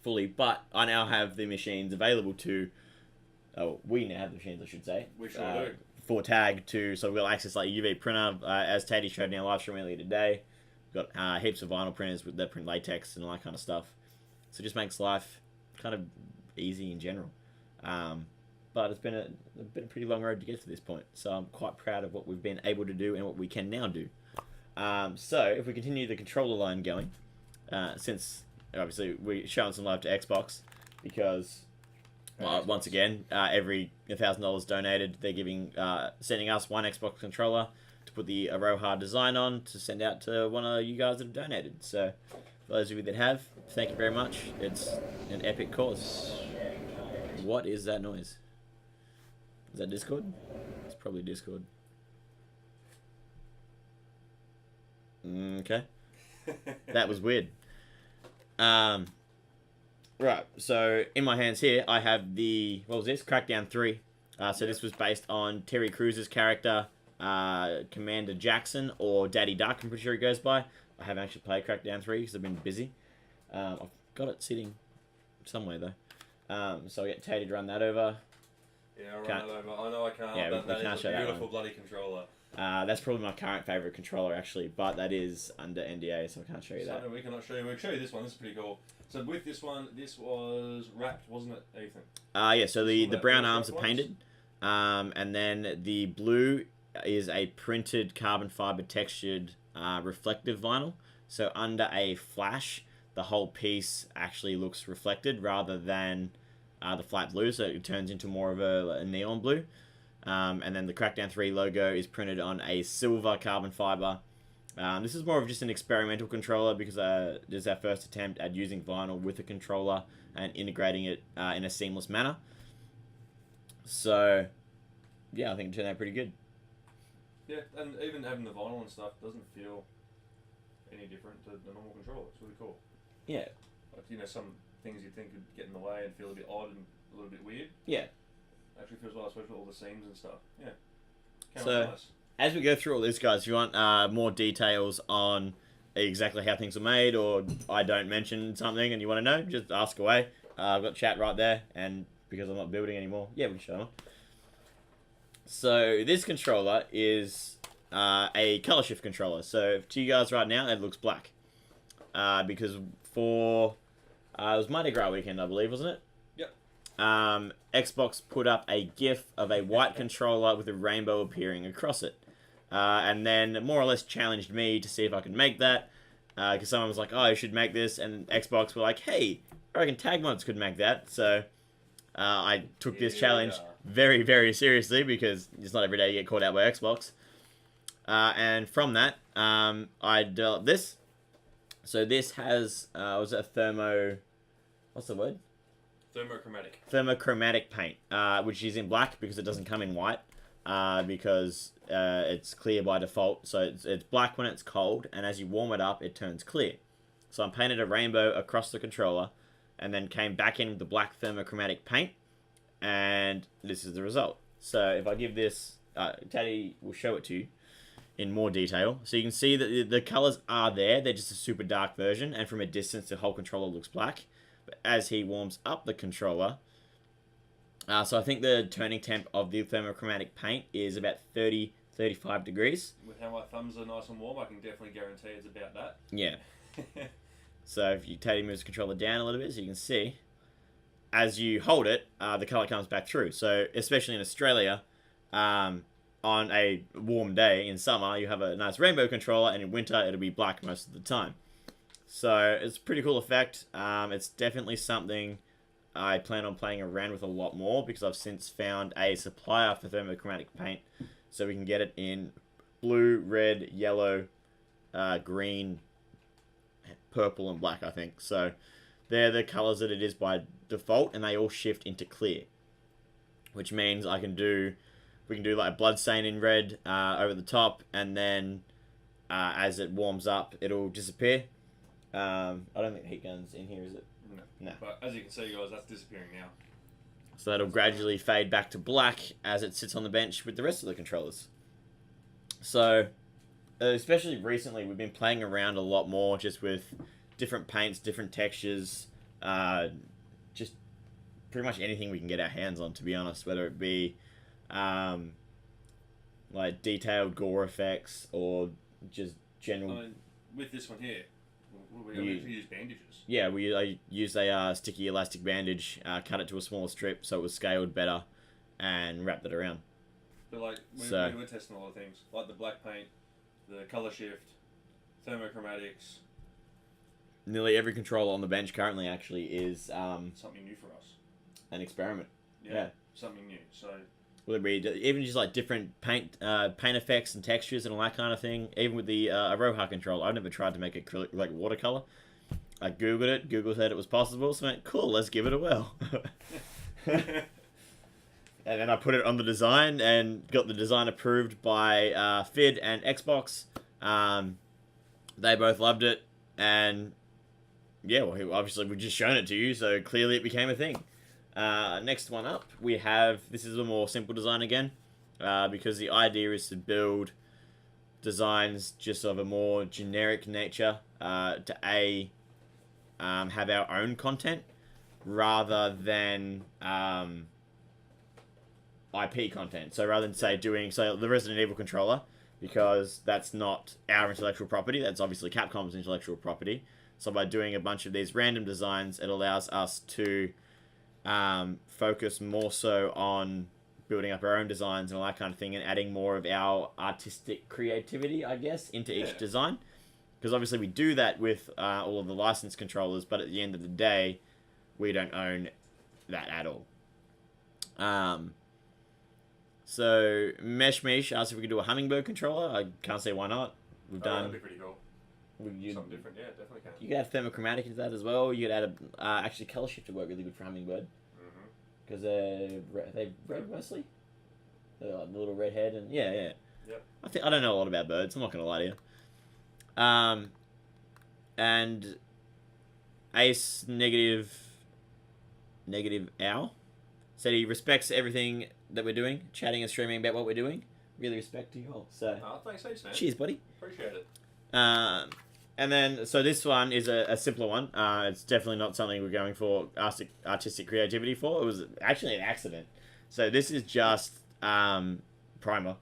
Fully, but I now have the machines available to... Oh, we now have the machines, I should say. We sure do. For Tag to... So we've got access like UV printer, as Taddy showed in our live stream earlier today. We've got heaps of vinyl printers that print latex and all that kind of stuff. So it just makes life kind of easy in general. But it's been a pretty long road to get to this point, so I'm quite proud of what we've been able to do and what we can now do. So if we continue the controller line going, since obviously we're showing some love to Xbox, because once again, every $1,000 donated, they're sending us one Xbox controller to put the Aroha design on to send out to one of you guys that have donated. So for those of you that have, thank you very much. It's an epic cause. What is that noise? Is that Discord? It's probably Discord. Okay. That was weird. Right, so in my hands here, I have the... What was this? Crackdown 3. So this was based on Terry Crews's character, Commander Jackson, or Daddy Duck, I'm pretty sure he goes by. I haven't actually played Crackdown 3 because I've been busy. I've got it sitting somewhere though. So I get Tatey to run that over. Yeah, I'll run that over. I know I can't. Yeah, but we that can't is show a that beautiful one. bloody controller. That's probably my current favourite controller actually, but that is under NDA, so I can't show you that. Something we cannot show you. We'll show you this one. This is pretty cool. So with this one, this was wrapped, wasn't it, Ethan? Yeah, so the brown those arms are wrapped painted, and then the blue is a printed carbon fibre textured reflective vinyl. So under a flash, the whole piece actually looks reflected rather than the flat blue, so it turns into more of a neon blue. And then the Crackdown 3 logo is printed on a silver carbon fibre. This is more of just an experimental controller because this is our first attempt at using vinyl with a controller and integrating it in a seamless manner. So, yeah, I think it turned out pretty good. Yeah, and even having the vinyl and stuff doesn't feel any different to the normal controller. It's really cool. Yeah. Like, you know, some things you'd think would get in the way and feel a bit odd and a little bit weird. Yeah. Actually feels well, especially with all the seams and stuff. Yeah. So, nice. As we go through all this, guys, if you want more details on exactly how things are made, or I don't mention something and you want to know, just ask away. I've got chat right there, and because I'm not building anymore, yeah, we can show them. So this controller is a color shift controller. So to you guys right now, it looks black. Because for it was Mardi Gras weekend, I believe, wasn't it? Yep. Xbox put up a GIF of a white controller with a rainbow appearing across it. And then more or less challenged me to see if I could make that. Because someone was like, oh, you should make this. And Xbox were like, hey, I reckon TAGMods could make that. So I took this challenge very, very seriously because it's not every day you get called out by Xbox. And from that, I developed this. So this has, was it a what's the word? Thermochromatic paint, which is in black because it doesn't come in white. Because it's clear by default. So it's black when it's cold, and as you warm it up, it turns clear. So I painted a rainbow across the controller, and then came back in with the black thermochromatic paint, and this is the result. So if I give this, Taddy will show it to you in more detail. So you can see that the colors are there. They're just a super dark version, and from a distance, the whole controller looks black. But as he warms up the controller, so I think the turning temp of the thermochromatic paint is about 30-35 degrees. With how my thumbs are nice and warm, I can definitely guarantee it's about that. Yeah. So if you Taddy moves the controller down a little bit, so you can see, as you hold it, the color comes back through. So especially in Australia, on a warm day in summer, you have a nice rainbow controller, and in winter it'll be black most of the time. So it's a pretty cool effect. It's definitely something I plan on playing around with a lot more because I've since found a supplier for thermochromatic paint, so we can get it in blue, red, yellow, green, purple, and black, I think. So they're the colors that it is by default, and they all shift into clear, which means we can do like a blood stain in red over the top, and then as it warms up, it'll disappear. I don't think the heat gun's in here, is it? No. But as you can see, guys, that's disappearing now. So that'll gradually fade back to black as it sits on the bench with the rest of the controllers. So, especially recently, we've been playing around a lot more just with different paints, different textures, just pretty much anything we can get our hands on, to be honest, whether it be like detailed gore effects or just general... I mean, with this one here, we use bandages. Yeah, I used a sticky elastic bandage, cut it to a smaller strip so it was scaled better, and wrapped it around. But like, we're testing a lot of things, like the black paint, the color shift, thermochromatics. Nearly every controller on the bench currently actually is something new for us. An experiment. Yeah, something new. So whether it be even just like different paint effects and textures and all that kind of thing. Even with the Aroha controller, I've never tried to make acrylic like watercolor. I googled it. Google said it was possible, so I went, cool, let's give it a whirl. And then I put it on the design and got the design approved by FID and Xbox. They both loved it, and yeah, well, obviously we've just shown it to you, so clearly it became a thing. Next one up, we have, this is a more simple design again, because the idea is to designs just of a more generic nature to have our own content rather than IP content. So rather than say doing the Resident Evil controller, because that's not our intellectual property, that's obviously Capcom's intellectual property. So by doing a bunch of these random designs, it allows us to focus more so on building up our own designs and all that kind of thing, and adding more of our artistic creativity, I guess, into each design. Because obviously we do that with all of the licensed controllers, but at the end of the day, we don't own that at all. So Meshmish asked if we could do a hummingbird controller. I can't say why not. We've done. That'd be pretty cool. Something different, yeah, definitely can. You could add thermochromatic into that as well. You could add actually color shift would work really good for hummingbird. Because they red mostly. They're like the little red head and yeah. Yep. I don't know a lot about birds. I'm not gonna lie to you. And Ace negative owl said he respects everything that we're doing, chatting and streaming about what we're doing. Really respect you all. So thanks, Ace, man. Cheers, buddy. Appreciate it. And then, so this one is a simpler one. It's definitely not something we're going for artistic creativity for. It was actually an accident. So this is just primer.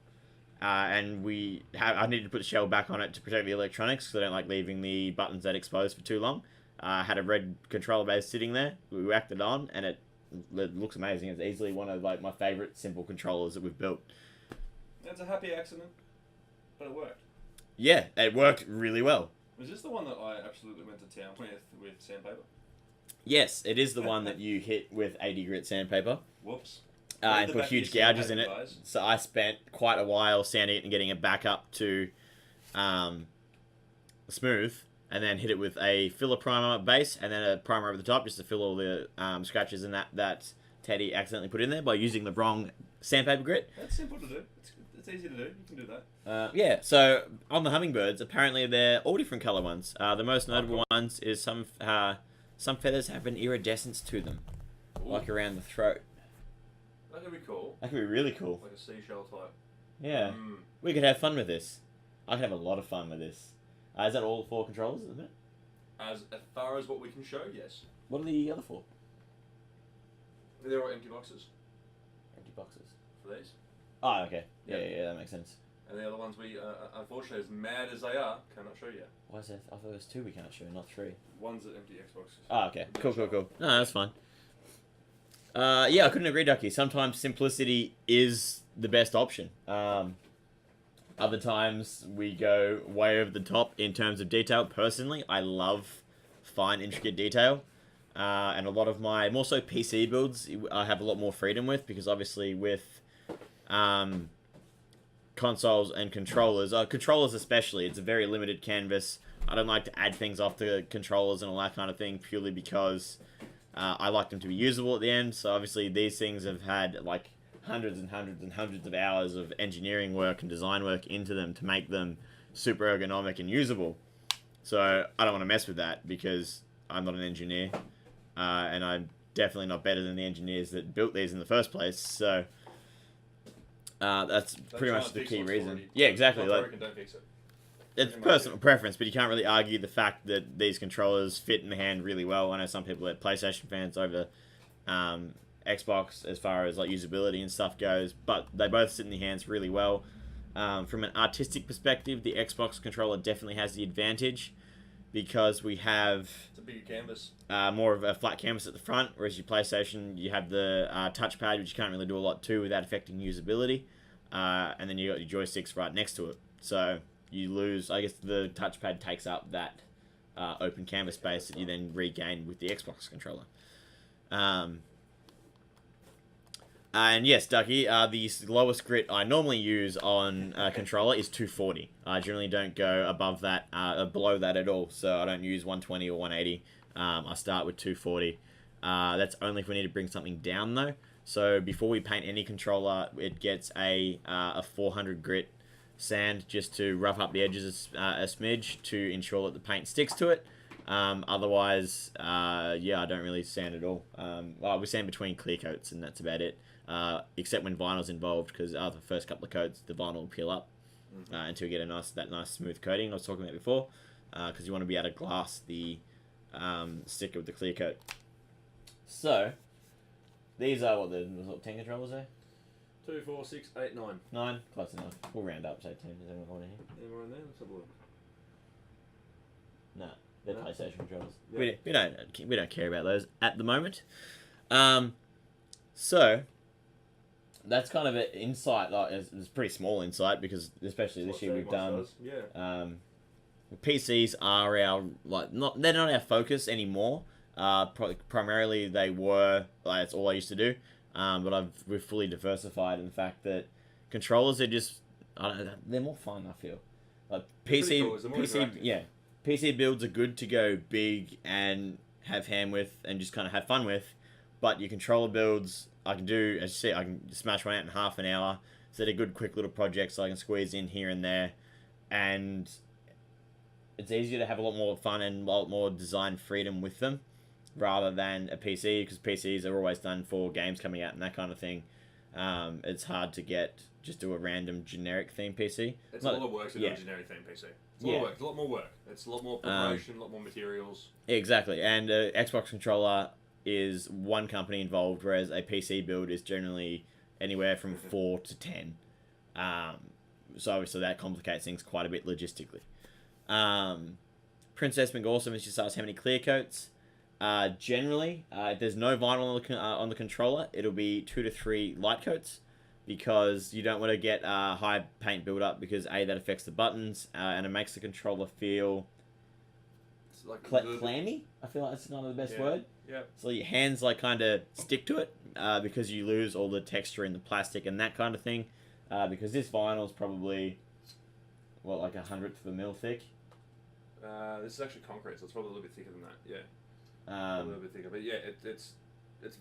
And I needed to put the shell back on it to protect the electronics because I don't like leaving the buttons that exposed for too long. I had a red controller base sitting there. We whacked it on and it looks amazing. It's easily one of my favorite simple controllers that we've built. It's a happy accident, but it worked. Yeah, it worked really well. Was this the one that I absolutely went to town with sandpaper? Yes, it is the one that you hit with 80 grit sandpaper. Whoops. And put huge gouges in it. Guys. So I spent quite a while sanding it and getting it back up to smooth, and then hit it with a filler primer base and then a primer over the top just to fill all the scratches in that Teddy accidentally put in there by using the wrong sandpaper grit. That's simple to do. It's easy to do. You can do that. Yeah, so on the hummingbirds, apparently they're all different color ones. The most notable ones is some feathers have an iridescence to them, like around the throat. That could be cool. That could be really cool. Like a seashell type. Yeah. We could have fun with this. I could have a lot of fun with this. Is that all 4 controllers, isn't it? As far as what we can show, yes. What are the other 4? They're all empty boxes. Empty boxes. For these. Oh, okay. Yeah, that makes sense. And the other ones we, unfortunately, as mad as they are, cannot show yet. Why is that? I thought it was 2 we can't show, not 3. One's an empty Xbox. Oh, okay. Cool. No, that's fine. Yeah, I couldn't agree, Ducky. Sometimes simplicity is the best option. Other times we go way over the top in terms of detail. Personally, I love fine, intricate detail. And a lot of my, more so PC builds, I have a lot more freedom with, because obviously with consoles and controllers especially, it's a very limited canvas. I don't like to add things off the controllers and all that kind of thing, purely because I like them to be usable at the end. So obviously these things have had like hundreds and hundreds and hundreds of hours of engineering work and design work into them to make them super ergonomic and usable. So I don't want to mess with that because I'm not an engineer, and I'm definitely not better than the engineers that built these in the first place. So that's pretty much the key reason. Yeah, exactly. Like, don't fix it. It's personal preference, but you can't really argue the fact that these controllers fit in the hand really well. I know some people are PlayStation fans over Xbox as far as like usability and stuff goes, but they both sit in the hands really well. From an artistic perspective, the Xbox controller definitely has the advantage because we have it's a bigger canvas, more of a flat canvas at the front, whereas your PlayStation, you have the touchpad, which you can't really do a lot to without affecting usability, and then you got your joysticks right next to it. So you lose, I guess the touchpad takes up that open canvas space that you then regain with the Xbox controller. And yes, Ducky, the lowest grit I normally use on a controller is 240. I generally don't go above that, below that at all. So I don't use 120 or 180. I start with 240. That's only if we need to bring something down though. So before we paint any controller, it gets a 400 grit sand just to rough up the edges a smidge to ensure that the paint sticks to it. Otherwise, yeah, I don't really sand at all. Well, we sand between clear coats and that's about it. Except when vinyl's involved, because after the first couple of coats, the vinyl will peel up. until you get that nice smooth coating I was talking about before, because you want to be able to glass the sticker with the clear coat. So these are what 10 controllers there? 2, 4, 6, 8, 9. 9, close enough. We'll round up, say 10. Is anyone on here? Anyone in there? Let's have a look. No, they're PlayStation controllers. Yep. We don't care about those at the moment. So that's kind of an insight. Like it's pretty small insight because especially this year we've done. PCs are they're not our focus anymore. Primarily they were it's all I used to do. But we've fully diversified in the fact that controllers are just they're more fun. I feel like PC builds are good to go big and have hand with and just kind of have fun with, but your controller builds I can do, as you see, I can smash one out in half an hour. So they're good quick little projects I can squeeze in here and there, and it's easier to have a lot more fun and a lot more design freedom with them rather than a PC, because PCs are always done for games coming out and that kind of thing. It's hard to just do a random generic theme PC. It's a lot of work to do a generic theme PC. It's a lot of work. It's a lot more work. It's a lot more preparation, a lot more materials. Exactly, and Xbox controller is one company involved, whereas a PC build is generally anywhere from 4 to 10. So obviously that complicates things quite a bit logistically. Princess McAwesome has just asked how many clear coats. Generally, if there's no vinyl on the controller, it'll be 2 to 3 light coats, because you don't want to get high paint build-up, because that affects the buttons, and it makes the controller feel like clammy. I feel like that's not the best word. Yeah. So your hands kind of stick to it, because you lose all the texture in the plastic and that kind of thing. Because this vinyl is probably like 1/100 of a mil thick. This is actually concrete, so it's probably a little bit thicker than that. Yeah. A little bit thicker, but yeah, it's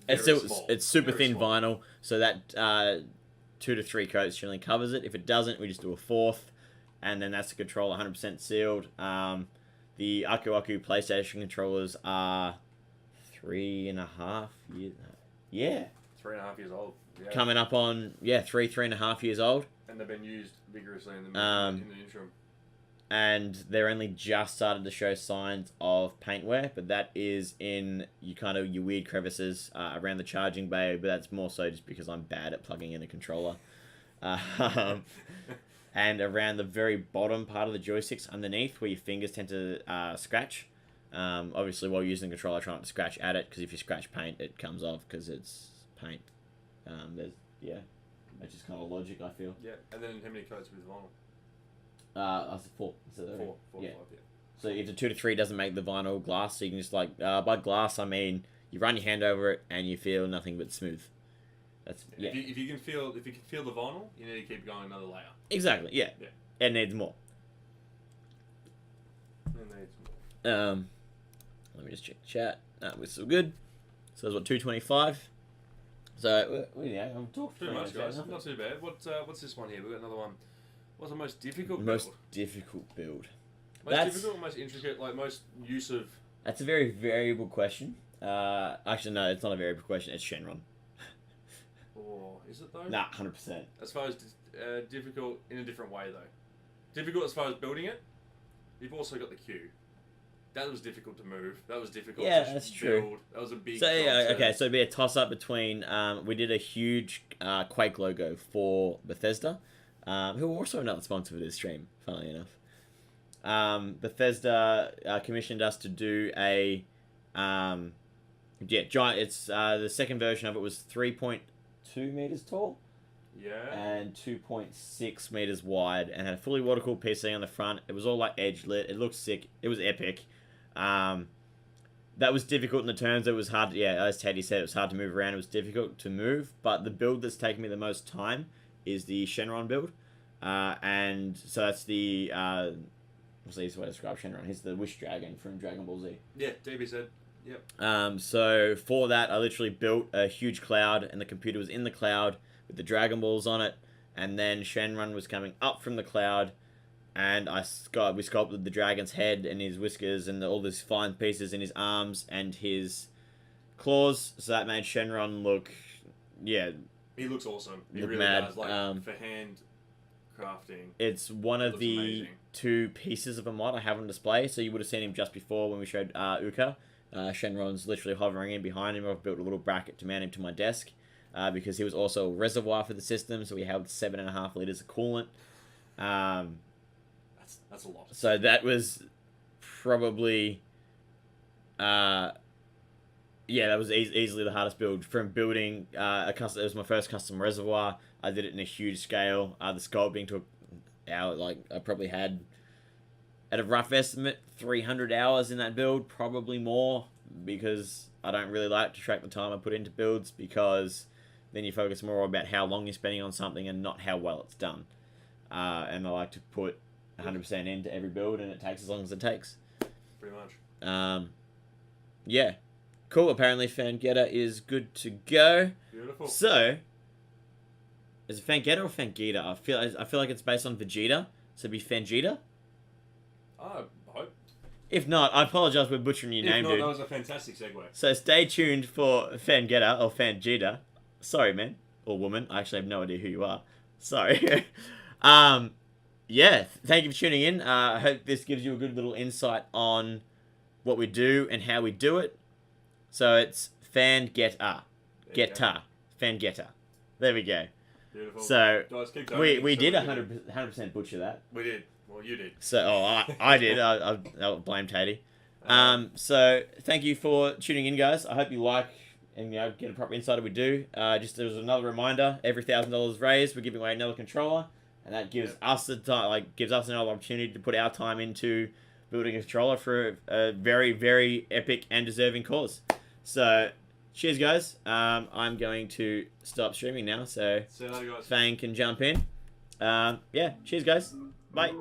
very small. It's super very thin small. vinyl, so that 2 to 3 coats generally covers it. If it doesn't, we just do a 4th, and then that's the controller 100% sealed. The Aku Aku PlayStation controllers are 3.5 years. Yeah. 3.5 years old. Yeah. Coming up on 3.5 years old. And they've been used vigorously in the interim. And they're only just started to show signs of paint wear, but that is in your weird crevices around the charging bay. But that's more so just because I'm bad at plugging in a controller. And around the very bottom part of the joysticks underneath, where your fingers tend to scratch. Obviously, while using the controller, try not to scratch at it, because if you scratch paint, it comes off because it's paint. That's just kind of logic, I feel. Yeah, and then how many coats with vinyl? That's 4. So 4, 5, yeah. So if the 2 to 3 doesn't make the vinyl glass, so you can just by glass I mean you run your hand over it and you feel nothing but smooth. That's If you can feel the vinyl, you need to keep going another layer. Exactly. Yeah. It needs more. Let me just check the chat. We're still good. So that's 225. So I'm talking too much, guys. Not too bad. What's this one here? We've got another one. What's the most difficult build? Most difficult build. Most difficult, most intricate, most use of. That's a very variable question. Actually, no, it's not a variable question. It's Shenron. Oh, is it though? Nah, 100%. As far as difficult in a different way though. Difficult as far as building it. You've also got the queue. That was difficult to move. That was difficult to that's build. True. That was a big. So okay, so it'd be a toss-up between. We did a huge Quake logo for Bethesda, who are also another sponsor for this stream. Funnily enough, Bethesda commissioned us to do a giant. It's the second version of it was 3.2 meters tall. Yeah. And 2.6 meters wide, and had a fully water-cooled PC on the front. It was all edge lit. It looked sick. It was epic. That was difficult in the terms. It was hard. As Teddy said, it was hard to move around. It was difficult to move. But the build that's taken me the most time is the Shenron build, and so that's the what's the easiest way to describe Shenron? He's the Wish Dragon from Dragon Ball Z. Yeah, DB said. Yep. So for that, I literally built a huge cloud, and the computer was in the cloud with the Dragon Balls on it, and then Shenron was coming up from the cloud, and we sculpted the dragon's head and his whiskers and all these fine pieces in his arms and his claws, so that made Shenron look, he looks awesome. He look really mad. does. For hand crafting. It's one of Looks the amazing. 2 pieces of a mod I have on display. So you would have seen him just before when we showed Uka. Shenron's literally hovering in behind him. I've built a little bracket to mount him to my desk because he was also a reservoir for the system. So we held 7.5 liters of coolant. That's a lot. So that was probably, that was easily the hardest build. From building a custom, it was my first custom reservoir. I did it in a huge scale. The sculpting took I probably had, at a rough estimate, 300 hours in that build, probably more, because I don't really like to track the time I put into builds, because then you focus more about how long you're spending on something and not how well it's done. And I like to put 100% into every build, and it takes as long as it takes. Pretty much. Yeah. Cool. Apparently Fangetta is good to go. Beautiful. So, is it Fangetta or Fangita? I feel like it's based on Vegeta, so it'd be Fangita. I hope. If not, I apologize for butchering your name, dude. That was a fantastic segue. So stay tuned for Fangetta or Fangita. Sorry, man. Or woman. I actually have no idea who you are. Sorry. Yeah, thank you for tuning in. I hope this gives you a good little insight on what we do and how we do it. So it's Fangetta. Fangetta. There we go. Beautiful. So Guys, keep we did 100% butcher that. We did. Well, you did. So I did. I'll blame Tatey. So thank you for tuning in, guys. I hope you like and get a proper insight of what we do. Just as another reminder, every $1,000 raised, we're giving away another controller, and that gives us another opportunity to put our time into building a controller for a very, very epic and deserving cause. So cheers, guys. I'm going to stop streaming now, so See you later, guys. Fang can jump in. Cheers, guys. Bye.